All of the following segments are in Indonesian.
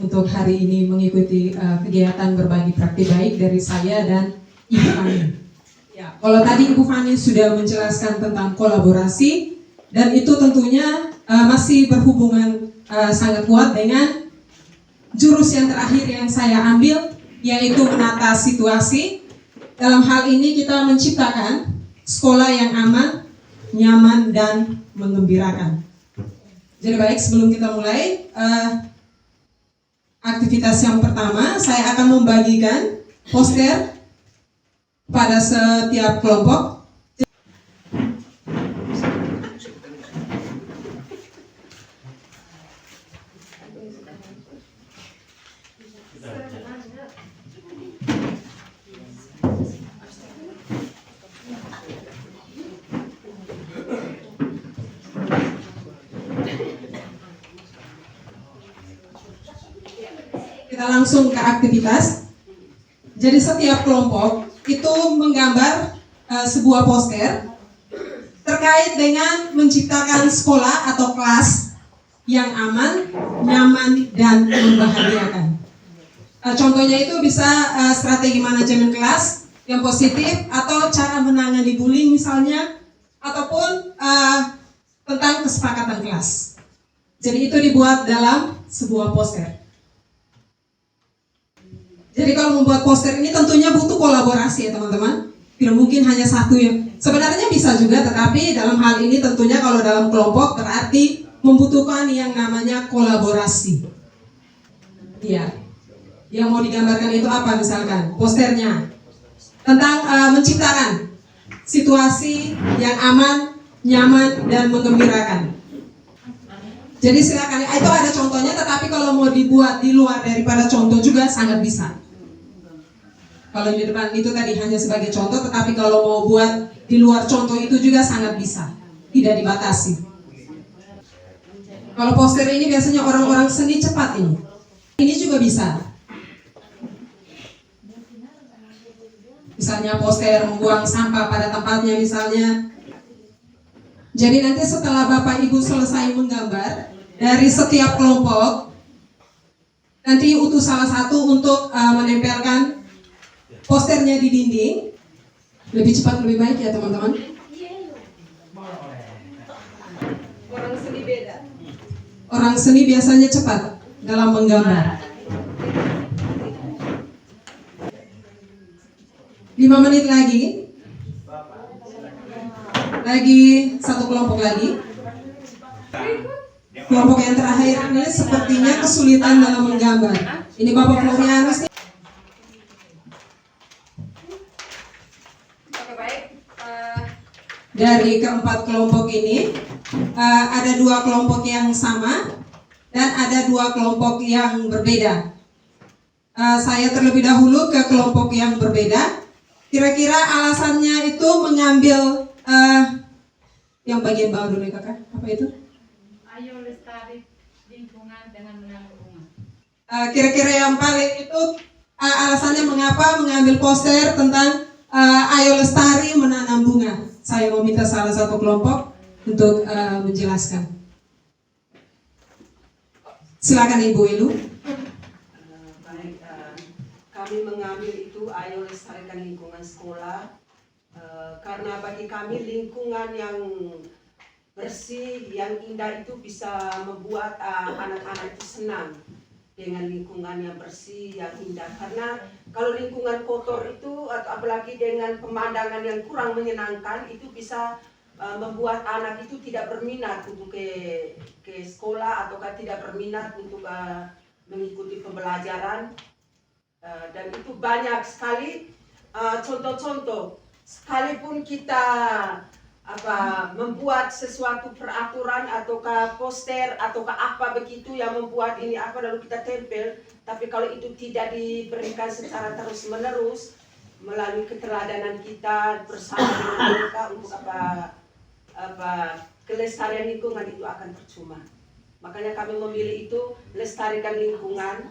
untuk hari ini mengikuti kegiatan berbagi praktik baik dari saya dan Ibu Fani. Ya, kalau tadi Ibu Fani sudah menjelaskan tentang kolaborasi, dan itu tentunya masih berhubungan sangat kuat dengan jurus yang terakhir yang saya ambil, yaitu menata situasi. Dalam hal ini kita menciptakan sekolah yang aman, nyaman, dan menggembirakan. Jadi baik, sebelum kita mulai aktivitas yang pertama, saya akan membagikan poster pada setiap kelompok. Kita langsung ke aktivitas. Jadi setiap kelompok itu menggambar sebuah poster terkait dengan menciptakan sekolah atau kelas yang aman, nyaman, dan membahagiakan. Contohnya itu bisa strategi manajemen kelas yang positif, atau cara menangani bullying misalnya, ataupun tentang kesepakatan kelas. Jadi itu dibuat dalam sebuah poster. Jadi kalau membuat poster ini tentunya butuh kolaborasi ya teman-teman. Tidak mungkin hanya satu yang, sebenarnya bisa juga, tetapi dalam hal ini tentunya kalau dalam kelompok berarti membutuhkan yang namanya kolaborasi. Iya. Yang mau digambarkan itu apa misalkan? Posternya tentang menciptakan situasi yang aman, nyaman, dan menggembirakan. Jadi silakan, itu ada contohnya, tetapi kalau mau dibuat di luar daripada contoh juga sangat bisa. Kalau di depan itu tadi hanya sebagai contoh, tetapi kalau mau buat di luar contoh itu juga sangat bisa, tidak dibatasi. Kalau poster ini biasanya orang-orang seni cepat ini juga bisa. Misalnya poster membuang sampah pada tempatnya misalnya. Jadi nanti setelah Bapak Ibu selesai menggambar dari setiap kelompok, nanti utus salah satu untuk menempelkan posternya di dinding. Lebih cepat lebih baik ya teman-teman. Orang seni beda. Orang seni biasanya cepat dalam menggambar. 5 menit lagi. Satu kelompok lagi. Kelompok yang terakhir ini sepertinya kesulitan dalam menggambar. Ini Bapak Florianus nih. Oke baik. Dari keempat kelompok ini ada 2 kelompok yang sama dan ada 2 kelompok yang berbeda. Saya terlebih dahulu ke kelompok yang berbeda. Kira-kira alasannya itu mengambil yang bagian bawah dulu ya kakak. Apa itu? Ayo lestari lingkungan dengan menanam bunga. Kira-kira yang paling itu alasannya mengapa mengambil poster tentang ayo lestari menanam bunga. Saya mau minta salah satu kelompok untuk menjelaskan. Silakan Ibu Elu. Kami mengambil itu ayo lestarikan lingkungan sekolah karena bagi kami lingkungan yang bersih, yang indah itu bisa membuat anak-anak itu senang dengan lingkungan yang bersih, yang indah. Karena kalau lingkungan kotor itu, atau apalagi dengan pemandangan yang kurang menyenangkan, itu bisa membuat anak itu tidak berminat untuk ke sekolah, ataukah tidak berminat untuk mengikuti pembelajaran. Dan itu banyak sekali contoh-contoh. Sekalipun kita membuat sesuatu peraturan ataukah poster ataukah apa begitu yang membuat ini apa lalu kita tempel, tapi kalau itu tidak diberikan secara terus-menerus melalui keteladanan kita bersama dengan mereka untuk kelestarian lingkungan, itu akan percuma. Makanya kami memilih itu lestarikan lingkungan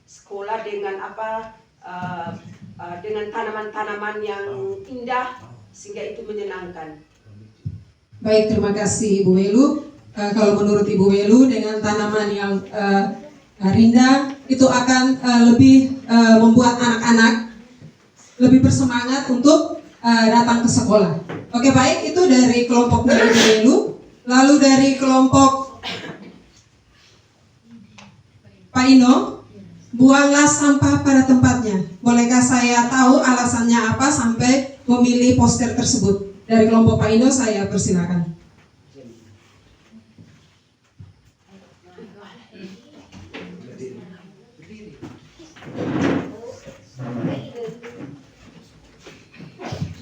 sekolah dengan dengan tanaman-tanaman yang indah sehingga itu menyenangkan. Baik, terima kasih Ibu Welu. Kalau menurut Ibu Welu dengan tanaman yang rindang, itu akan lebih membuat anak-anak lebih bersemangat untuk datang ke sekolah. Oke, baik, itu dari kelompoknya Ibu Lelu. Lalu dari kelompok Pak Ino, buanglah sampah pada tempatnya. Bolehkah saya tahu alasannya apa sampai memilih poster tersebut? Dari kelompok Pak Ino saya persilakan.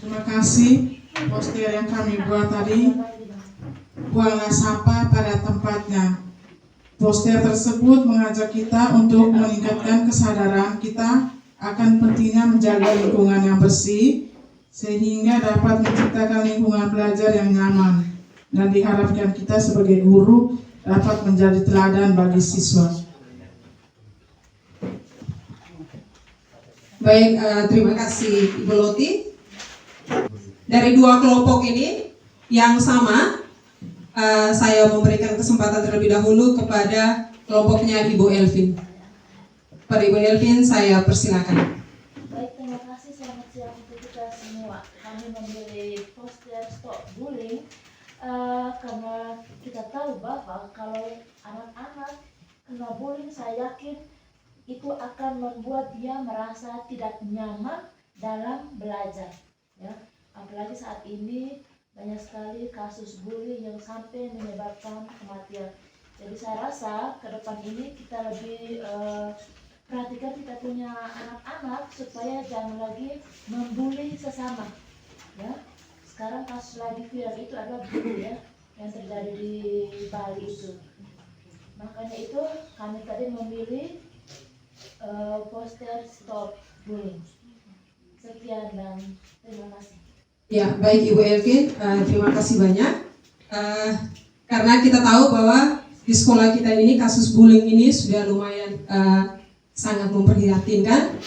Terima kasih. Poster yang kami buat tadi, buanglah sampah pada tempatnya. Poster tersebut mengajak kita untuk meningkatkan kesadaran kita akan pentingnya menjaga lingkungan yang bersih, sehingga dapat menciptakan lingkungan belajar yang nyaman, dan diharapkan kita sebagai guru dapat menjadi teladan bagi siswa. Baik, terima kasih Ibu Loti. Dari dua kelompok ini yang sama, saya memberikan kesempatan terlebih dahulu kepada kelompoknya Ibu Elvin. Pada Ibu Elvin, saya persilakan. Baik, terima kasih. Selamat siang untuk kita semua. Kami memilih poster Stop Bullying karena kita tahu bahwa kalau anak-anak kena bullying, saya yakin itu akan membuat dia merasa tidak nyaman dalam belajar. Ya, apalagi saat ini banyak sekali kasus bullying yang sampai menyebabkan kematian. Jadi saya rasa ke depan ini kita lebih perhatikan kita punya anak-anak supaya jangan lagi membuli sesama. Ya, sekarang kasus lagi viral itu adalah bully, ya, yang terjadi di Bali itu. Makanya itu kami tadi memilih poster Stop Bullying. Sekian dan terima kasih. Ya, baik Ibu Elvin, terima kasih banyak. Karena kita tahu bahwa di sekolah kita ini kasus bullying ini sudah lumayan sangat memprihatinkan.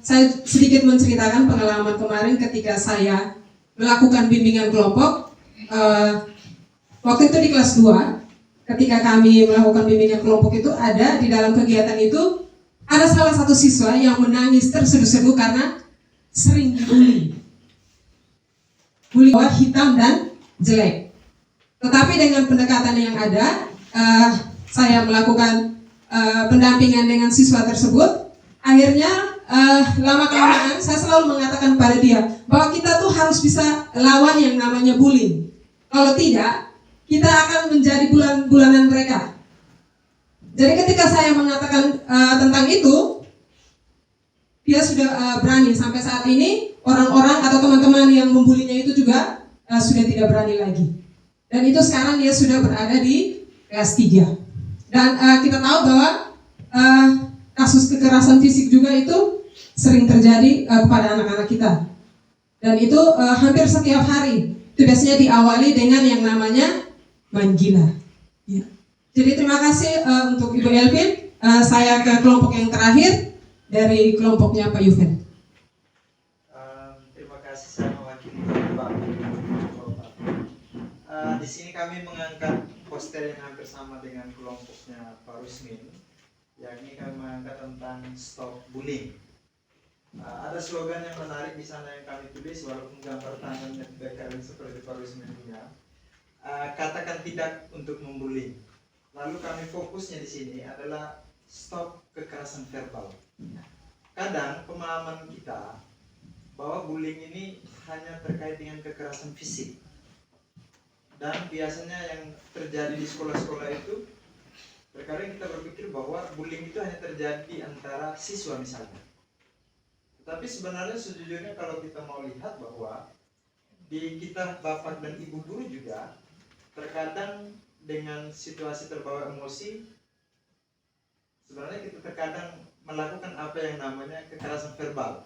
Saya sedikit menceritakan pengalaman kemarin ketika saya melakukan bimbingan kelompok. Waktu itu di kelas 2, ketika kami melakukan bimbingan kelompok itu ada di dalam kegiatan itu ada salah satu siswa yang menangis terseduh-seduh karena sering dibully. Bully hitam dan jelek. Tetapi dengan pendekatan yang ada, saya melakukan pendampingan dengan siswa tersebut. Akhirnya lama-kelamaan saya selalu mengatakan pada dia bahwa kita tuh harus bisa lawan yang namanya bullying. Kalau tidak, kita akan menjadi bulan-bulanan mereka. Jadi ketika saya mengatakan tentang itu, dia sudah berani. Sampai saat ini orang-orang atau teman-teman yang membulinya itu juga sudah tidak berani lagi. Dan itu sekarang dia sudah berada di kelas 3. Dan kita tahu bahwa kasus kekerasan fisik juga itu sering terjadi kepada anak-anak kita. Dan itu hampir setiap hari. Itu biasanya diawali dengan yang namanya main gila. Ya. Jadi terima kasih untuk Ibu Elvin. Saya ke kelompok yang terakhir dari kelompoknya Pak Yuven. Terima kasih, saya mewakili Bapak. Di sini kami mengangkat poster yang hampir sama dengan kelompoknya Pak Rusmin, yakni kami mengangkat tentang Stop Bullying. Ada slogan yang menarik di sana yang kami tulis, walaupun gambar tangannya tidak keren seperti Pak Rusmin punya. Katakan tidak untuk membuli. Lalu kami fokusnya di sini adalah stop kekerasan verbal. Kadang pemahaman kita bahwa bullying ini hanya terkait dengan kekerasan fisik. Dan biasanya yang terjadi di sekolah-sekolah itu, terkadang kita berpikir bahwa bullying itu hanya terjadi antara siswa misalnya. Tapi sebenarnya sejujurnya kalau kita mau lihat bahwa di kita bapak dan ibu guru juga terkadang dengan situasi terbawa emosi, sebenarnya kita terkadang melakukan apa yang namanya kekerasan verbal.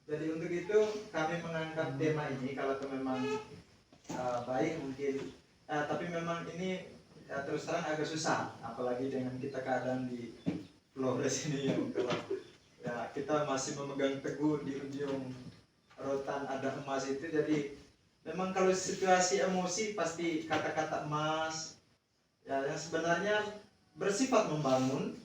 Jadi untuk itu kami mengangkat tema ini kalau memang baik mungkin, tapi memang ini terus terang agak susah, apalagi dengan kita keadaan di Flores ini yang ya, kita masih memegang teguh di ujung rotan ada emas itu. Jadi memang kalau situasi emosi pasti kata-kata emas ya, yang sebenarnya bersifat membangun,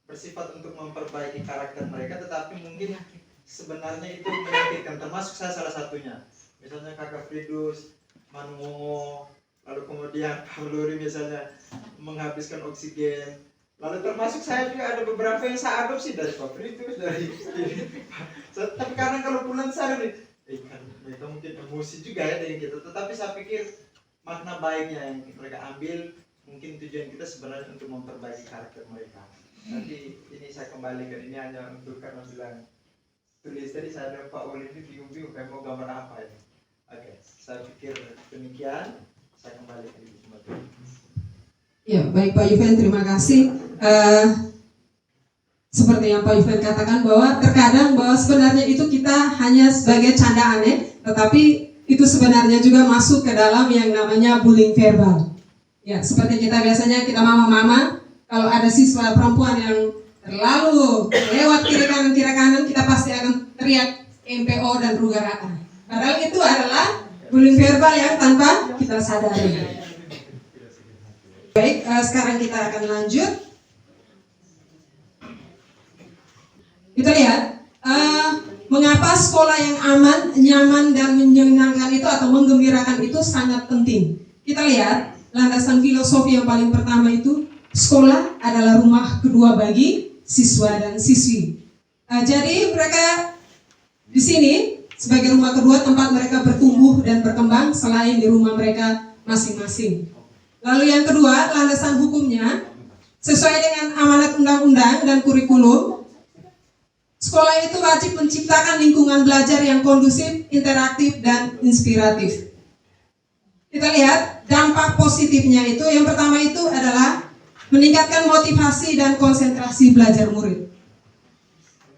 bersifat untuk memperbaiki karakter mereka, tetapi mungkin sebenarnya itu menyakitkan, termasuk saya salah satunya. Misalnya Kakak Fridus, Manungo, lalu kemudian Pak Luri misalnya menghabiskan oksigen. Lalu termasuk saya juga ada beberapa yang saya adopsi dari Pak Fridus, dari tapi karena kalau pulang saya kan mereka mungkin emosi juga ya dengan kita, tetapi saya pikir makna baiknya yang mereka ambil, mungkin tujuan kita sebenarnya untuk memperbaiki karakter mereka. Nanti ini saya kembali ke ini hanya untuk karena bilang tulis tadi saya ada Pak Oli ini bingung-bingung kayak mau gambar apa ya. Oke, saya pikir demikian. Saya kembali ke Ibu Sumati. Ya, baik Pak Yuven, terima kasih. Seperti yang Pak Yuven katakan bahwa terkadang bahwa sebenarnya itu kita hanya sebagai candaan ya, tetapi itu sebenarnya juga masuk ke dalam yang namanya bullying verbal. Ya, seperti kita biasanya kita mama-mama, kalau ada siswa perempuan yang terlalu lewat kiri kanan kita pasti akan teriak MPO dan ruga rata. Padahal itu adalah bullying verbal yang tanpa kita sadari. Baik, sekarang kita akan lanjut. Kita lihat mengapa sekolah yang aman, nyaman dan menyenangkan itu atau menggembirakan itu sangat penting. Kita lihat landasan filosofi yang paling pertama itu sekolah adalah rumah kedua bagi siswa dan siswi. Jadi mereka di sini sebagai rumah kedua tempat mereka bertumbuh dan berkembang selain di rumah mereka masing-masing. Lalu yang kedua, landasan hukumnya sesuai dengan amanat undang-undang dan kurikulum. Sekolah itu wajib menciptakan lingkungan belajar yang kondusif, interaktif, dan inspiratif. Kita lihat dampak positifnya itu, yang pertama itu adalah meningkatkan motivasi dan konsentrasi belajar murid.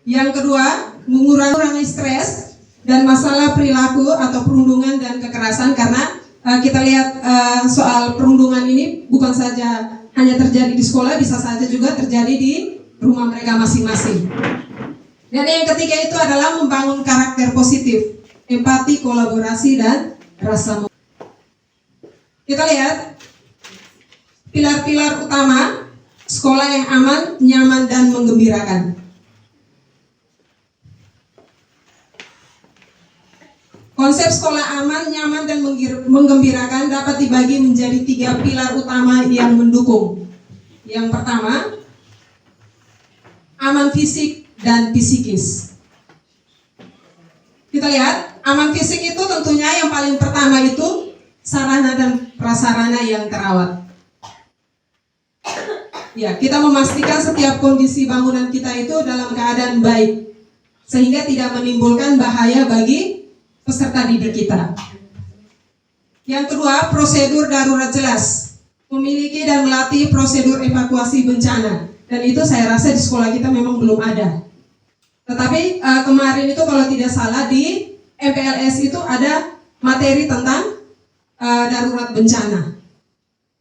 Yang kedua, mengurangi stres dan masalah perilaku atau perundungan dan kekerasan, karena kita lihat soal perundungan ini bukan saja hanya terjadi di sekolah, bisa saja juga terjadi di rumah mereka masing-masing. Dan yang ketiga itu adalah membangun karakter positif, empati, kolaborasi, dan rasa. Kita lihat pilar-pilar utama sekolah yang aman, nyaman, dan menggembirakan. Konsep sekolah aman, nyaman, dan menggembirakan dapat dibagi menjadi 3 pilar utama yang mendukung. Yang pertama, aman fisik dan psikis. Kita lihat, aman fisik itu tentunya yang paling pertama itu sarana dan prasarana yang terawat. Ya, kita memastikan setiap kondisi bangunan kita itu dalam keadaan baik, sehingga tidak menimbulkan bahaya bagi peserta didik kita. Yang kedua, prosedur darurat jelas, memiliki dan melatih prosedur evakuasi bencana, dan itu saya rasa di sekolah kita memang belum ada. Tetapi kemarin itu kalau tidak salah di MPLS itu ada materi tentang darurat bencana,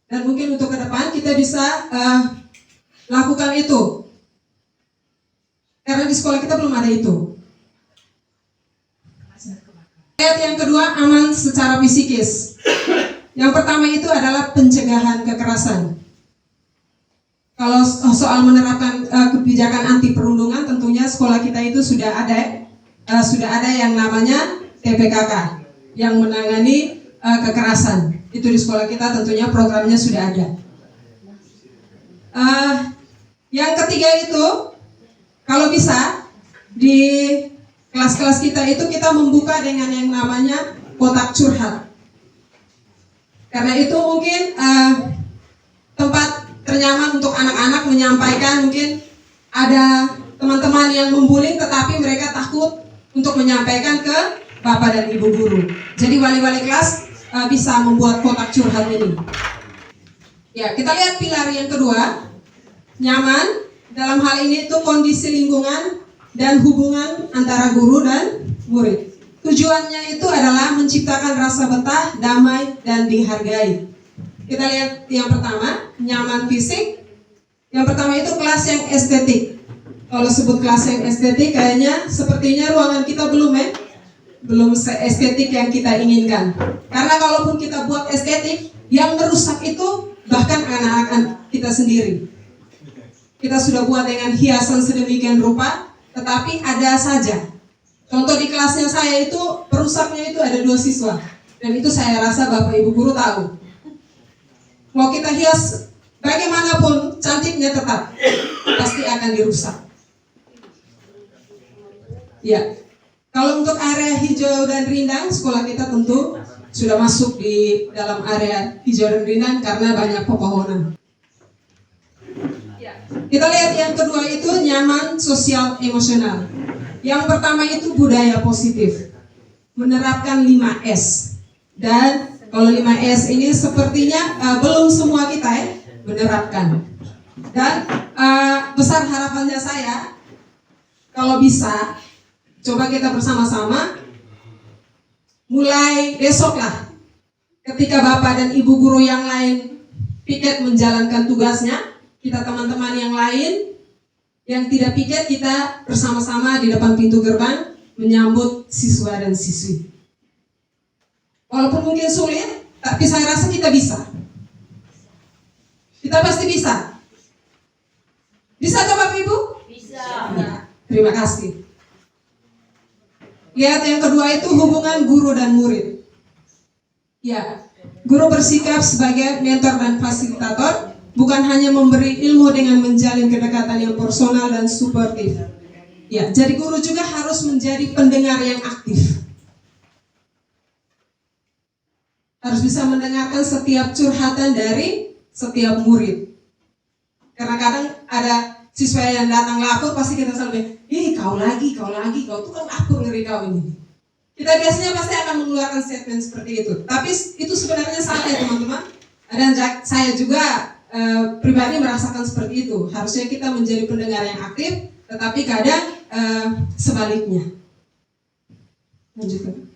dan mungkin untuk ke depan kita bisa lakukan itu, karena di sekolah kita belum ada itu. Yang kedua, aman secara psikis. Yang pertama itu adalah pencegahan kekerasan. Kalau soal menerapkan kebijakan anti perundungan, tentunya sekolah kita itu sudah ada yang namanya TPKK yang menangani kekerasan. Itu di sekolah kita tentunya programnya sudah ada. Yang ketiga itu, kalau bisa di kelas-kelas kita itu kita membuka dengan yang namanya kotak curhat. Karena itu mungkin tempat ternyaman untuk anak-anak menyampaikan, mungkin ada teman-teman yang membullying tetapi mereka takut untuk menyampaikan ke Bapak dan Ibu guru. Jadi wali-wali kelas bisa membuat kotak curhat ini. Ya, kita lihat pilar yang kedua, nyaman. Dalam hal ini itu kondisi lingkungan dan hubungan antara guru dan murid. Tujuannya itu adalah menciptakan rasa betah, damai, dan dihargai. Kita lihat yang pertama, nyaman fisik. Yang pertama itu kelas yang estetik. Kalau sebut kelas yang estetik, kayaknya sepertinya ruangan kita belum se-estetik yang kita inginkan. Karena kalaupun kita buat estetik, yang merusak itu bahkan anak-anak kita sendiri. kita sudah buat dengan hiasan sedemikian rupa, tetapi ada saja. Contoh di kelasnya saya itu, perusaknya itu ada 2 siswa. Dan itu saya rasa Bapak Ibu Guru tahu. Mau kita hias bagaimanapun cantiknya tetap pasti akan dirusak. Ya, kalau untuk area hijau dan rindang, sekolah kita tentu sudah masuk di dalam area hijau dan rindang karena banyak pepohonan. Kita lihat yang kedua itu nyaman sosial emosional. Yang pertama itu budaya positif, menerapkan 5S. Dan kalau 5S ini sepertinya belum semua kita menerapkan. Dan besar harapannya saya, kalau bisa, coba kita bersama-sama, mulai besok lah, ketika Bapak dan Ibu Guru yang lain piket menjalankan tugasnya, kita teman-teman yang lain, yang tidak piket, kita bersama-sama di depan pintu gerbang, menyambut siswa dan siswi. Walaupun mungkin sulit, tapi saya rasa kita bisa. Kita pasti bisa. Bisa kan Bapak Ibu? Bisa. Ya, terima kasih. Lihat yang kedua itu hubungan guru dan murid. Ya, guru bersikap sebagai mentor dan fasilitator, bukan hanya memberi ilmu dengan menjalin kedekatan yang personal dan suportif. Ya, jadi guru juga harus menjadi pendengar yang aktif. Harus bisa mendengarkan setiap curhatan dari setiap murid. Karena kadang ada siswa yang datang lapor, pasti kita selalu, kau lagi, kau tuh kan lapor ngeri kau ini. Kita biasanya pasti akan mengeluarkan statement seperti itu. Tapi itu sebenarnya salah ya teman-teman. Dan saya juga pribadi merasakan seperti itu. Harusnya kita menjadi pendengar yang aktif, tetapi kadang sebaliknya. Lanjutkan.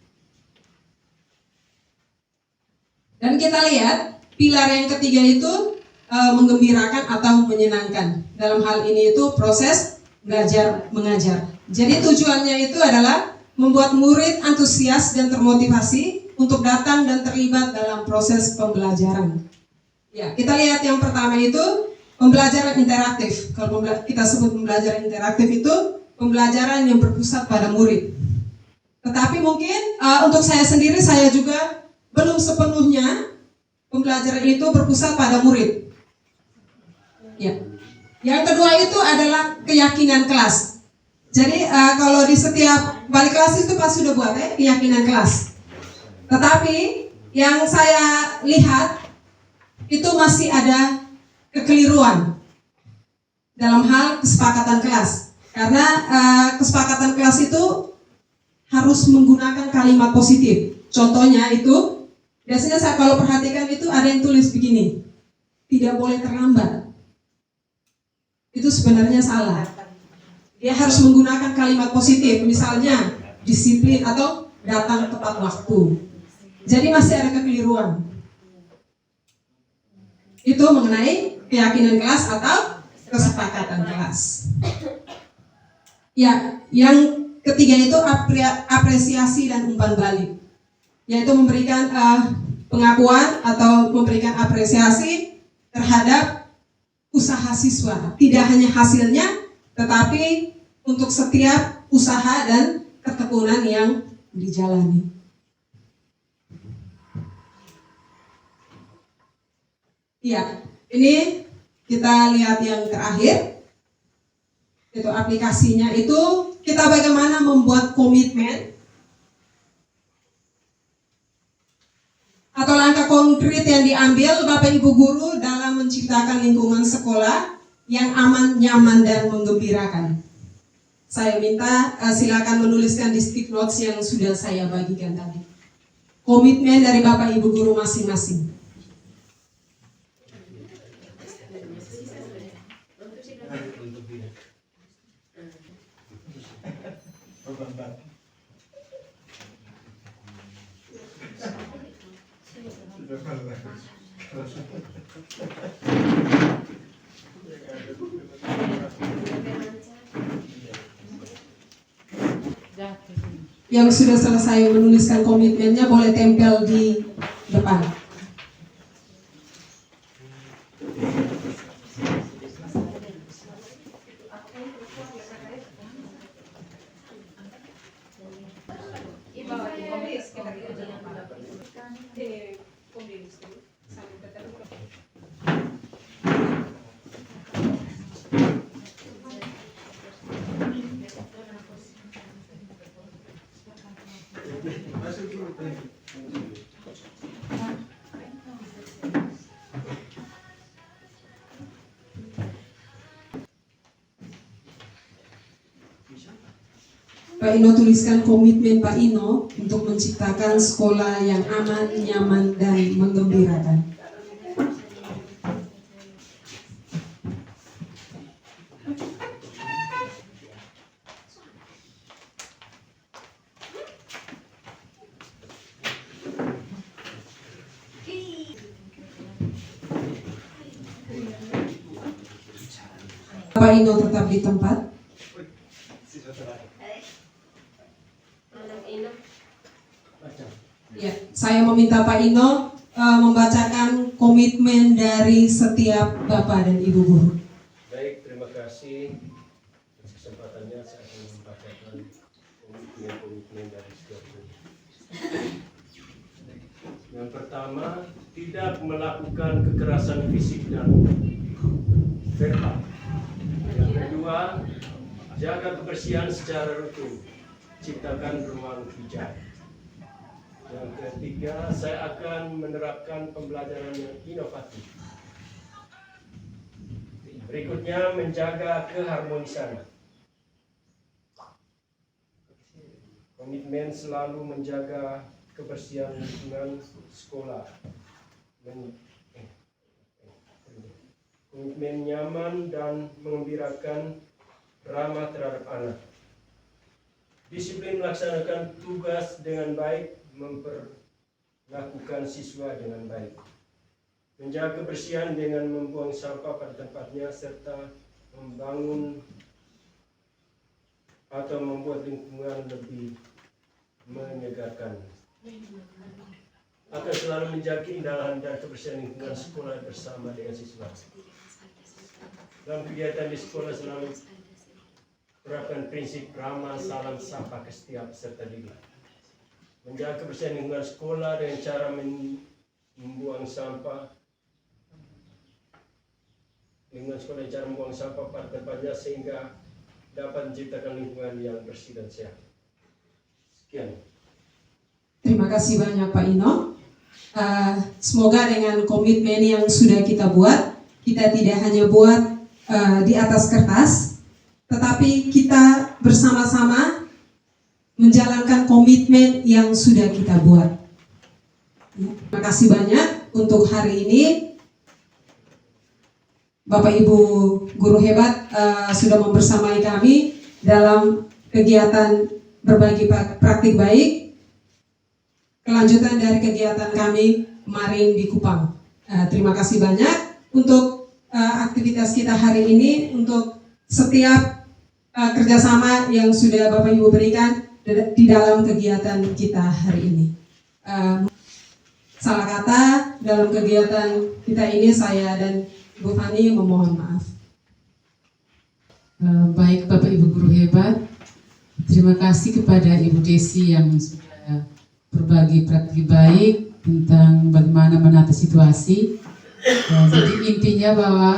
Dan kita lihat pilar yang ketiga itu menggembirakan atau menyenangkan. Dalam hal ini itu proses belajar mengajar. Jadi tujuannya itu adalah membuat murid antusias dan termotivasi untuk datang dan terlibat dalam proses pembelajaran. Ya, kita lihat yang pertama itu pembelajaran interaktif. Kalau kita sebut pembelajaran interaktif itu pembelajaran yang berpusat pada murid. Tetapi mungkin untuk saya sendiri, saya juga belum sepenuhnya pembelajaran itu berpusat pada murid. Ya. Yang kedua itu adalah keyakinan kelas. Jadi kalau di setiap balik kelas itu pasti sudah buat keyakinan kelas. Tetapi yang saya lihat itu masih ada kekeliruan dalam hal kesepakatan kelas. Karena kesepakatan kelas itu harus menggunakan kalimat positif. Contohnya itu, biasanya saya kalau perhatikan itu ada yang tulis begini, tidak boleh terlambat. Itu sebenarnya salah. Dia harus menggunakan kalimat positif, misalnya disiplin atau datang tepat waktu. Jadi masih ada kekeliruan. Itu mengenai keyakinan kelas atau kesepakatan kelas. Ya, yang ketiga itu apresiasi dan umpan balik, yaitu memberikan pengakuan atau memberikan apresiasi terhadap usaha siswa. Tidak hanya hasilnya, tetapi untuk setiap usaha dan ketekunan yang dijalani. Ya, ini kita lihat yang terakhir. Itu aplikasinya itu kita bagaimana membuat komitmen atau langkah konkret yang diambil Bapak Ibu Guru dalam menciptakan lingkungan sekolah yang aman, nyaman, dan menggembirakan. Saya minta silakan menuliskan di stick notes yang sudah saya bagikan tadi. Komitmen dari Bapak Ibu Guru masing-masing. Yang sudah selesai menuliskan komitmennya boleh tempel di depan. Pak Ino tuliskan komitmen Pak Ino untuk menciptakan sekolah yang aman, nyaman, dan menggembirakan. Pak Ino tetap di tempat. Ya, saya meminta Pak Ino membacakan komitmen dari setiap Bapak dan Ibu guru. Baik, terima kasih atas kesempatannya. Saya akan membacakan komitmen dari setiap guru. Yang pertama, tidak melakukan kekerasan fisik dan verbal. Yang kedua, jaga kebersihan secara rutin, ciptakan ruang hijau. Yang ketiga, saya akan menerapkan pembelajaran yang inovatif. Berikutnya, menjaga keharmonisan. Komitmen selalu menjaga kebersihan lingkungan sekolah. Komitmen nyaman dan mengembirakan, ramah terhadap anak. Disiplin melaksanakan tugas dengan baik, memperlakukan siswa dengan baik. Menjaga kebersihan dengan membuang sampah pada tempatnya, serta membangun atau membuat lingkungan lebih menyegarkan. Akan selalu menjaga keindahan dan kebersihan lingkungan sekolah bersama dengan siswa. Dalam kegiatan di sekolah selalu terapkan prinsip ramah, salam, sapa ke setiap peserta didik. Menjaga kebersihan lingkungan sekolah dengan cara membuang sampah. Lingkungan sekolah dengan cara membuang sampah pada tempatnya sehingga dapat menciptakan lingkungan yang bersih dan sehat. Sekian. Terima kasih banyak Pak Ino. Semoga dengan komitmen yang sudah kita buat, kita tidak hanya buat di atas kertas, tetapi kita bersama-sama menjalankan komitmen yang sudah kita buat. Terima kasih banyak untuk hari ini. Bapak Ibu guru hebat sudah membersamai kami dalam kegiatan berbagi praktik baik, kelanjutan dari kegiatan kami kemarin di Kupang. Terima kasih banyak untuk aktivitas kita hari ini, untuk setiap kerjasama yang sudah Bapak Ibu berikan di dalam kegiatan kita hari ini. Salah kata dalam kegiatan kita ini, saya dan Ibu Fani memohon maaf. Baik Bapak Ibu guru hebat, terima kasih kepada Ibu Desi yang sudah berbagi praktik baik tentang bagaimana menata situasi. Jadi intinya bahwa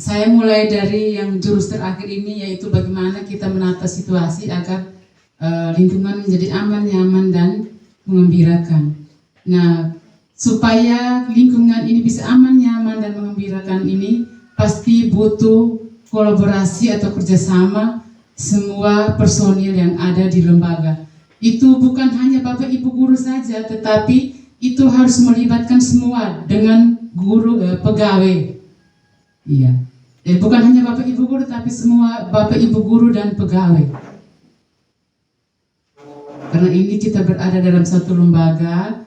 saya mulai dari yang jurus terakhir ini, yaitu bagaimana kita menata situasi agar lingkungan menjadi aman, nyaman, dan mengembirakan. Nah, supaya lingkungan ini bisa aman, nyaman, dan mengembirakan ini pasti butuh kolaborasi atau kerjasama semua personil yang ada di lembaga. Itu bukan hanya Bapak Ibu guru saja, tetapi itu harus melibatkan semua dengan guru pegawai. Iya. Bukan hanya Bapak Ibu guru, tapi semua Bapak Ibu guru dan pegawai. Karena ini kita berada dalam satu lembaga,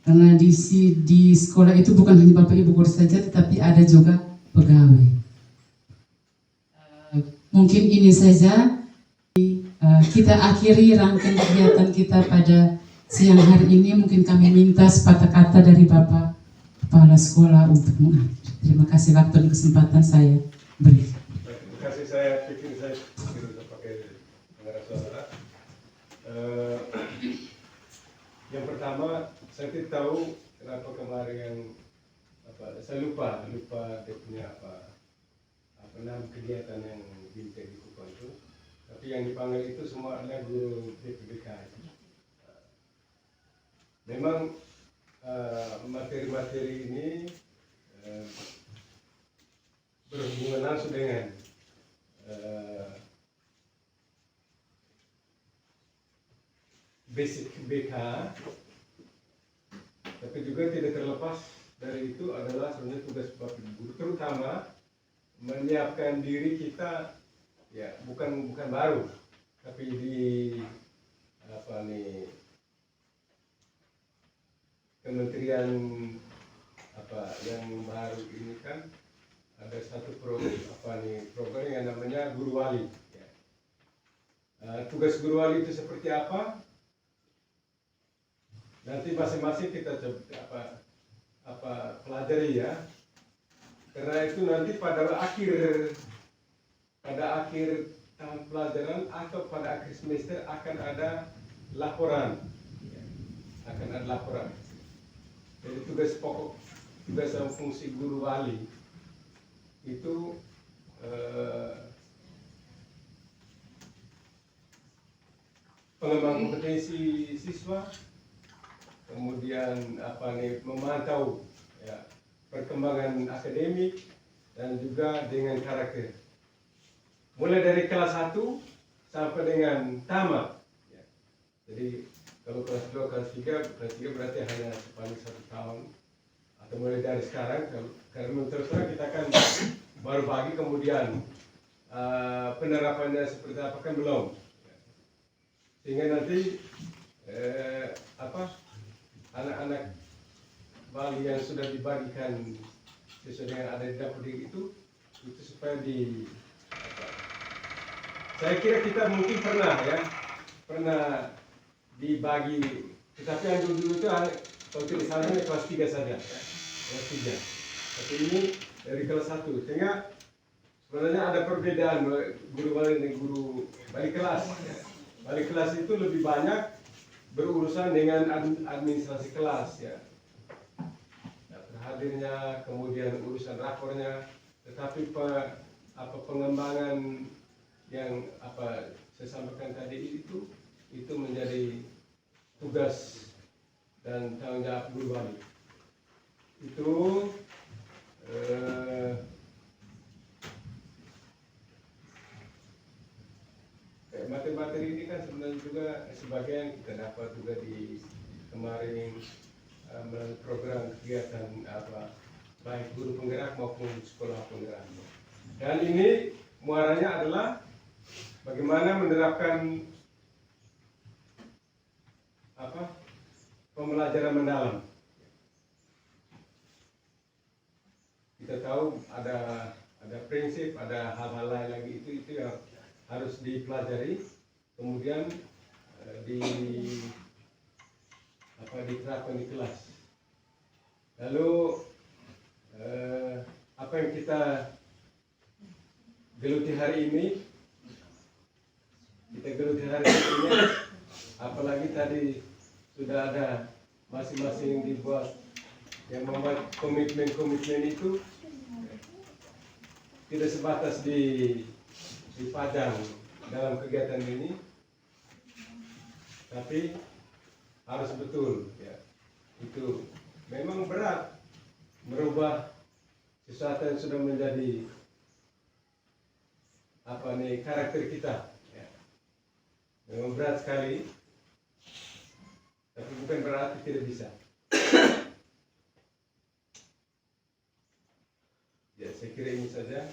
karena di sekolah itu bukan hanya Bapak Ibu guru saja, tetapi ada juga pegawai. Mungkin ini saja kita akhiri rangkaian kegiatan kita pada siang hari ini. Mungkin kami minta sepatah kata dari Bapak Kepala Sekolah untuk mengakhiri. Terima kasih waktu dan kesempatan saya beri. Terima kasih saya pikir pakai pengeras suara. Yang pertama, saya tidak tahu kenapa kemarin saya lupa dia punya apa nama kegiatan yang diminta di Kupang itu. Tapi yang dipanggil itu semua adalah guru DPBK. Memang materi-materi ini berhubungan langsung dengan basic BK, tapi juga tidak terlepas dari itu adalah sebenarnya tugas bapak guru, terutama menyiapkan diri kita, ya bukan baru, tapi di kementerian yang baru ini kan ada satu program yang namanya guru wali. Ya. Tugas guru wali itu seperti apa? Nanti masing-masing kita coba pelajari ya. Karena itu nanti pada akhir tahun pelajaran atau pada akhir semester akan ada laporan. Ya. Akan ada laporan. Jadi tugas dan fungsi guru wali itu pengembangan kompetensi siswa, kemudian memantau ya, perkembangan akademik dan juga dengan karakter. Mulai dari kelas 1 sampai dengan tamat. Ya. Jadi kalau kelas 2, kelas 3 berarti hanya sepanjang 1 tahun. Atau mulai dari sekarang, karena menurut saya kita kan baru pagi, kemudian penerapannya seperti apa kan belum. Sehingga nanti anak-anak Bali yang sudah dibagikan sesuai dengan ada di dapur itu supaya saya kira kita mungkin pernah dibagi, tetapi yang dulu itu kalau tidak salah kelas 3 saja, kelas 3. Tapi ini dari kelas 1, sehingga sebenarnya ada perbedaan guru wali dan guru balik kelas. Balik kelas itu lebih banyak berurusan dengan administrasi kelas ya. Hadirnya, kemudian urusan rapornya, tetapi pengembangan yang saya sampaikan tadi itu menjadi tugas dan tanggung jawab guru wali. Itu materi-materi ini kan sebenarnya juga sebagian kita dapat juga di kemarin melalui program kegiatan baik guru penggerak maupun sekolah penggerak. Dan ini muaranya adalah bagaimana menerapkan pembelajaran mendalam. Kita tahu ada prinsip, ada hal-hal lain lagi itu yang harus dipelajari, kemudian diterapkan di kelas. Lalu apa yang kita geluti hari ini, apalagi tadi sudah ada masing-masing dibuat yang membuat komitmen itu tidak sebatas di Padang dalam kegiatan ini, tapi harus betul ya. Itu memang berat merubah sesuatu yang sudah menjadi karakter kita ya. Memang berat sekali, tapi bukan berarti tidak bisa. Ya, saya kira ini saja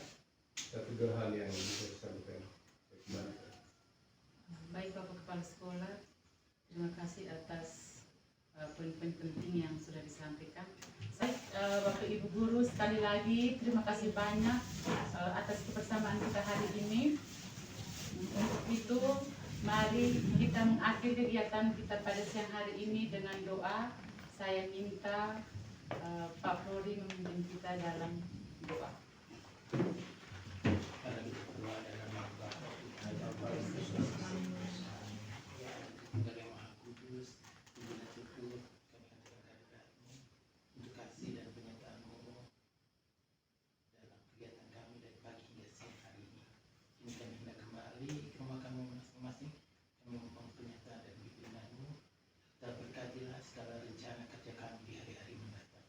satu dua hal yang bisa disampaikan. Baik Bapak Kepala Sekolah, terima kasih atas poin-poin penting yang sudah disampaikan. Bapak Ibu Guru, sekali lagi terima kasih banyak atas kebersamaan kita hari ini. Untuk itu, mari kita mengakhiri kegiatan kita pada siang hari ini dengan doa. Saya minta Pak Flori memimpin kita dalam doa. kami masing-masing. Kami mohon penyertaan dan bimbinganmu. Dan berkatilah segala rencana kerja kami di hari-hari mendatang.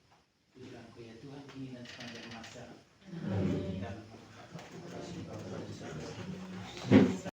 Tujuan Kau ya Tuhan, kini dan sepanjang masa.